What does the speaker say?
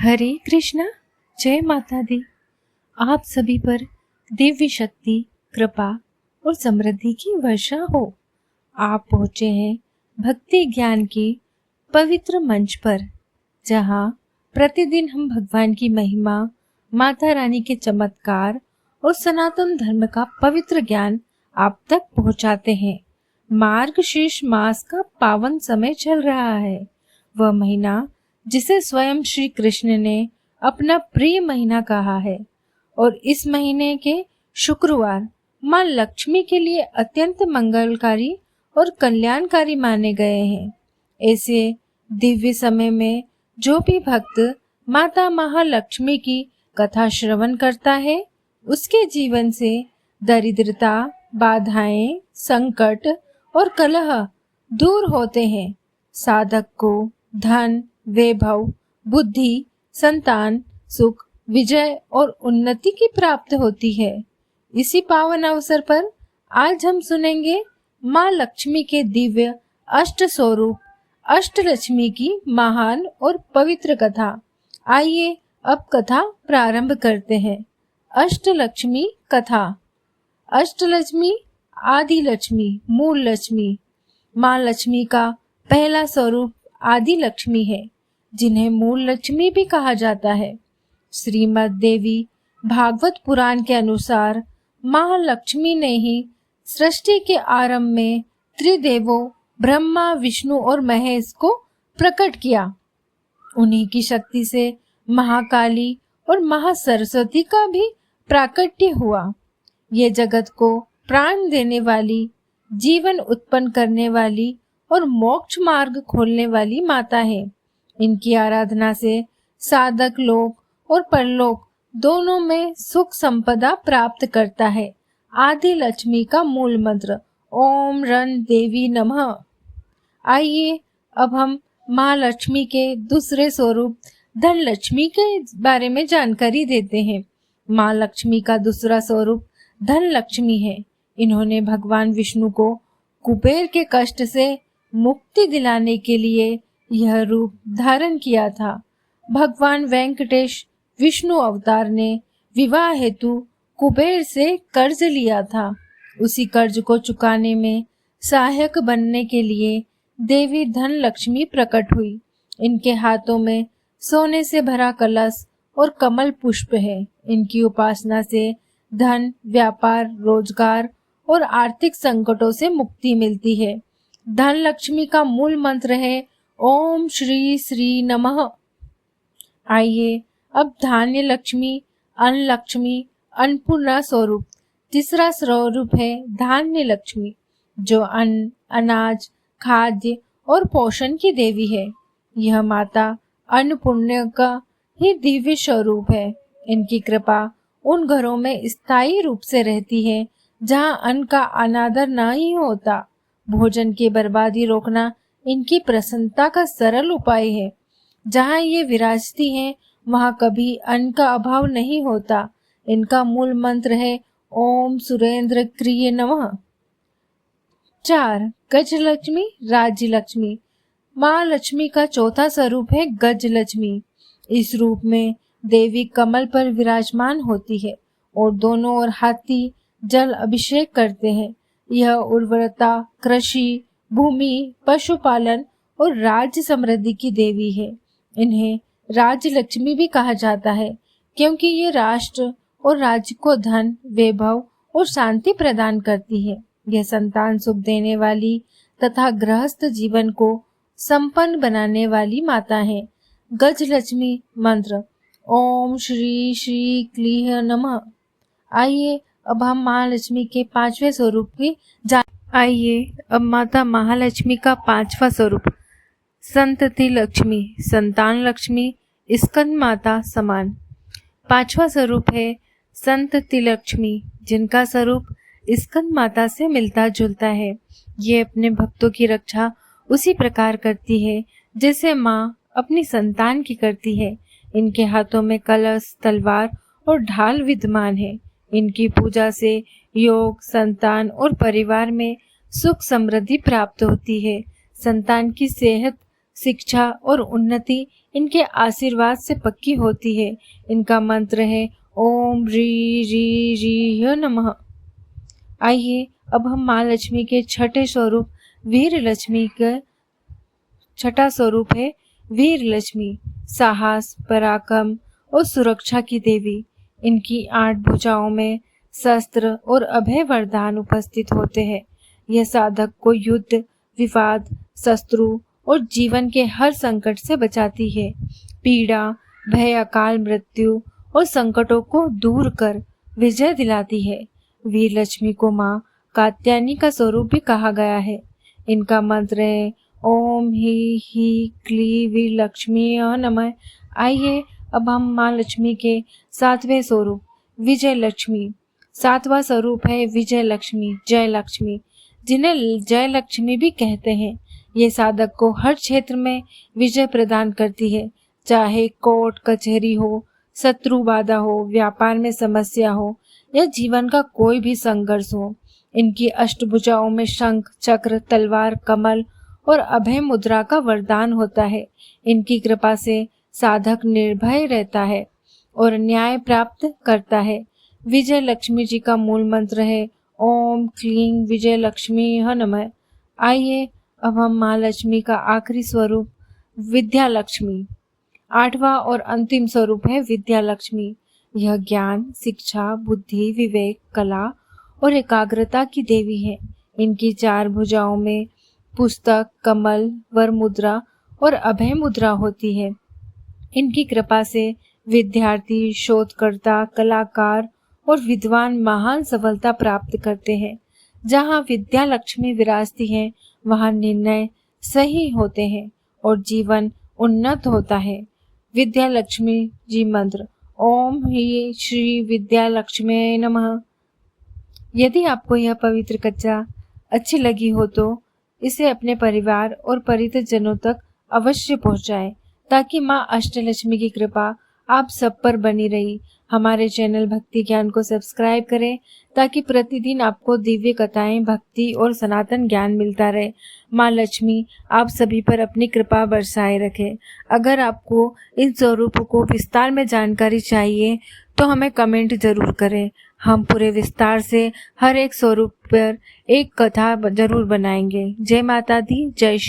हरे कृष्णा। जय माता दी। आप सभी पर दिव्य शक्ति, कृपा और समृद्धि की वर्षा हो। आप पहुँचे हैं भक्ति ज्ञान के पवित्र मंच पर, जहाँ प्रतिदिन हम भगवान की महिमा, माता रानी के चमत्कार और सनातन धर्म का पवित्र ज्ञान आप तक पहुँचाते हैं। मार्गशीर्ष मास का पावन समय चल रहा है, वह महीना जिसे स्वयं श्री कृष्ण ने अपना प्रिय महीना कहा है, और इस महीने के शुक्रवार मां लक्ष्मी के लिए अत्यंत मंगलकारी और कल्याणकारी माने गए हैं। ऐसे दिव्य समय में जो भी भक्त माता महालक्ष्मी की कथा श्रवण करता है, उसके जीवन से दरिद्रता, बाधाएं, संकट और कलह दूर होते हैं। साधक को धन, वैभव, बुद्धि, संतान, सुख, विजय और उन्नति की प्राप्त होती है। इसी पावन अवसर पर आज हम सुनेंगे माँ लक्ष्मी के दिव्य अष्ट स्वरूप अष्टलक्ष्मी की महान और पवित्र कथा। आइए अब कथा प्रारंभ करते हैं। अष्टलक्ष्मी कथा। अष्टलक्ष्मी आदि लक्ष्मी, मूल लक्ष्मी। माँ लक्ष्मी का पहला स्वरूप आदि लक्ष्मी है, जिन्हें मूल लक्ष्मी भी कहा जाता है। श्रीमद् देवी भागवत पुराण के अनुसार महालक्ष्मी ने ही सृष्टि के आरंभ में त्रिदेवों ब्रह्मा, विष्णु और महेश को प्रकट किया। उन्हीं की शक्ति से महाकाली और महासरस्वती का भी प्राकट्य हुआ। ये जगत को प्राण देने वाली, जीवन उत्पन्न करने वाली और मोक्ष मार्ग खोलने वाली माता है। इनकी आराधना से साधक लोक और परलोक दोनों में सुख संपदा प्राप्त करता है। आदि लक्ष्मी का मूल मंत्र ओम रण देवी नमः। आइए अब हम माँ लक्ष्मी के दूसरे स्वरूप धन लक्ष्मी के बारे में जानकारी देते हैं। माँ लक्ष्मी का दूसरा स्वरूप धन लक्ष्मी है। इन्होंने भगवान विष्णु को कुबेर के कष्ट से मुक्ति दिलाने के लिए यह रूप धारण किया था। भगवान वेंकटेश विष्णु अवतार ने विवाह हेतु कुबेर से कर्ज लिया था। उसी कर्ज को चुकाने में सहायक बनने के लिए देवी धन लक्ष्मी प्रकट हुई। इनके हाथों में सोने से भरा कलश और कमल पुष्प है। इनकी उपासना से धन, व्यापार, रोजगार और आर्थिक संकटों से मुक्ति मिलती है। धन लक्ष्मी का मूल मंत्र है ओम श्री श्री नमः। आइए अब धान्य लक्ष्मी, अन्न लक्ष्मी, अन्नपूर्णा स्वरूप तीसरा स्वरूप है धान्य लक्ष्मी, जो अन्न, अनाज, खाद्य और पोषण की देवी है। यह माता अन्नपूर्णा का ही दिव्य स्वरूप है। इनकी कृपा उन घरों में स्थायी रूप से रहती है जहाँ अन्न का अनादर नहीं होता। भोजन की बर्बादी रोकना इनकी प्रसन्नता का सरल उपाय है। जहाँ ये विराजती हैं, वहाँ कभी अन्न का अभाव नहीं होता। इनका मूल मंत्र है ओम सुरेंद्र क्रिय नमः। 4. गजलक्ष्मी, राज्य लक्ष्मी। माँ लक्ष्मी का चौथा स्वरूप है गजलक्ष्मी। इस रूप में देवी कमल पर विराजमान होती है और दोनों ओर हाथी जल अभिषेक करते हैं। यह उर्वरता, कृषि, भूमि, पशुपालन और राज्य समृद्धि की देवी है। इन्हें राज्य लक्ष्मी भी कहा जाता है, क्योंकि ये राष्ट्र और राज्य को धन, वैभव और शांति प्रदान करती है। यह संतान सुख देने वाली तथा गृहस्थ जीवन को संपन्न बनाने वाली माता है। गजलक्ष्मी मंत्र ओम श्री श्री क्लीह नमः। आइए अब हम महालक्ष्मी के पांचवें स्वरूप की आइए अब माता महालक्ष्मी का पांचवा स्वरूप संतति लक्ष्मी, संतान लक्ष्मी, स्कंद माता समान। पांचवा स्वरूप है संतति लक्ष्मी, जिनका स्वरूप स्कंद माता से मिलता जुलता है। ये अपने भक्तों की रक्षा उसी प्रकार करती है जैसे माँ अपनी संतान की करती है। इनके हाथों में कलश, तलवार और ढाल विद्यमान है। इनकी पूजा से योग, संतान और परिवार में सुख समृद्धि प्राप्त होती है। संतान की सेहत शिक्षा और उन्नति इनके आशीर्वाद से पक्की होती है। इनका मंत्र है ओम री री री नमः। आइए अब हम माँ लक्ष्मी के छठे स्वरूप वीर लक्ष्मी का छठा स्वरूप है वीर लक्ष्मी, साहस, पराक्रम और सुरक्षा की देवी। इनकी 8 भुजाओं में शस्त्र और अभय वरदान उपस्थित होते हैं। यह साधक को युद्ध, विवाद, शत्रु और जीवन के हर संकट से बचाती है। पीड़ा, भय, अकाल मृत्यु और संकटों को दूर कर विजय दिलाती है। वीर लक्ष्मी को माँ कात्यायनी का स्वरूप भी कहा गया है। इनका मंत्र है ओम ही क्ली वीर लक्ष्मी नमः। आइए अब हम माँ लक्ष्मी के 7वें स्वरूप विजय लक्ष्मी। 7वां स्वरूप है विजय लक्ष्मी, जय लक्ष्मी, जिन्हें जय लक्ष्मी भी कहते हैं। ये साधक को हर क्षेत्र में विजय प्रदान करती है, चाहे कोर्ट कचहरी हो, शत्रु बाधा हो, व्यापार में समस्या हो या जीवन का कोई भी संघर्ष हो। इनकी अष्टभुजाओं में शंख, चक्र, तलवार, कमल और अभय मुद्रा का वरदान होता है। इनकी कृपा से साधक निर्भय रहता है और न्याय प्राप्त करता है। विजय लक्ष्मी जी का मूल मंत्र है ओम क्लीं विजय लक्ष्मी नमः। आइए अब हम माँ लक्ष्मी का आखिरी स्वरूप विद्या लक्ष्मी, 8वां और अंतिम स्वरूप है विद्या लक्ष्मी। यह ज्ञान, शिक्षा, बुद्धि, विवेक, कला और एकाग्रता की देवी है। इनकी 4 भुजाओं में पुस्तक, कमल, वर मुद्रा और अभय मुद्रा होती है। इनकी कृपा से विद्यार्थी, शोधकर्ता, कलाकार और विद्वान महान सफलता प्राप्त करते हैं। जहाँ विद्या लक्ष्मी विराजती है वहाँ निर्णय सही होते हैं और जीवन उन्नत होता है। विद्या लक्ष्मी जी मंत्र ओम ही श्री विद्या लक्ष्मी नमः। यदि आपको यह पवित्र कच्चा अच्छी लगी हो तो इसे अपने परिवार और परिजनों तक अवश्य पहुंचाएं, ताकि माँ अष्टलक्ष्मी की कृपा आप सब पर बनी रही। हमारे चैनल भक्ति ज्ञान को सब्सक्राइब करें ताकि प्रतिदिन आपको दिव्य कथाएं, भक्ति और सनातन ज्ञान मिलता रहे। माँ लक्ष्मी आप सभी पर अपनी कृपा बरसाए रखे। अगर आपको इन स्वरूपों को विस्तार में जानकारी चाहिए तो हमें कमेंट जरूर करें। हम पूरे विस्तार से हर एक स्वरूप पर एक कथा जरूर बनाएंगे। जय माता दी, जय श्री।